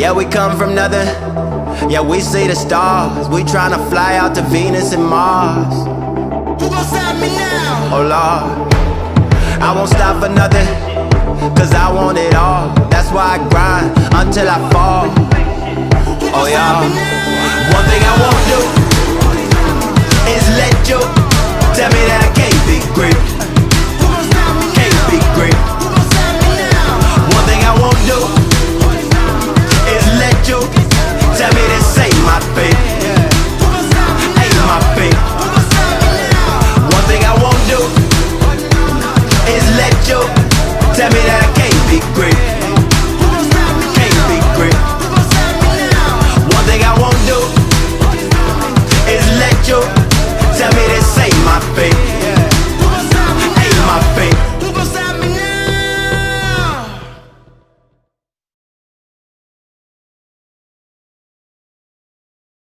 Yeah, we come from nothing. Yeah, we see the stars. We tryna fly out to Venus and Mars. Who gon' stop me now? Oh Lord, I won't stop for nothing, cause I want it all. That's why I grind until I fall. Oh yeah.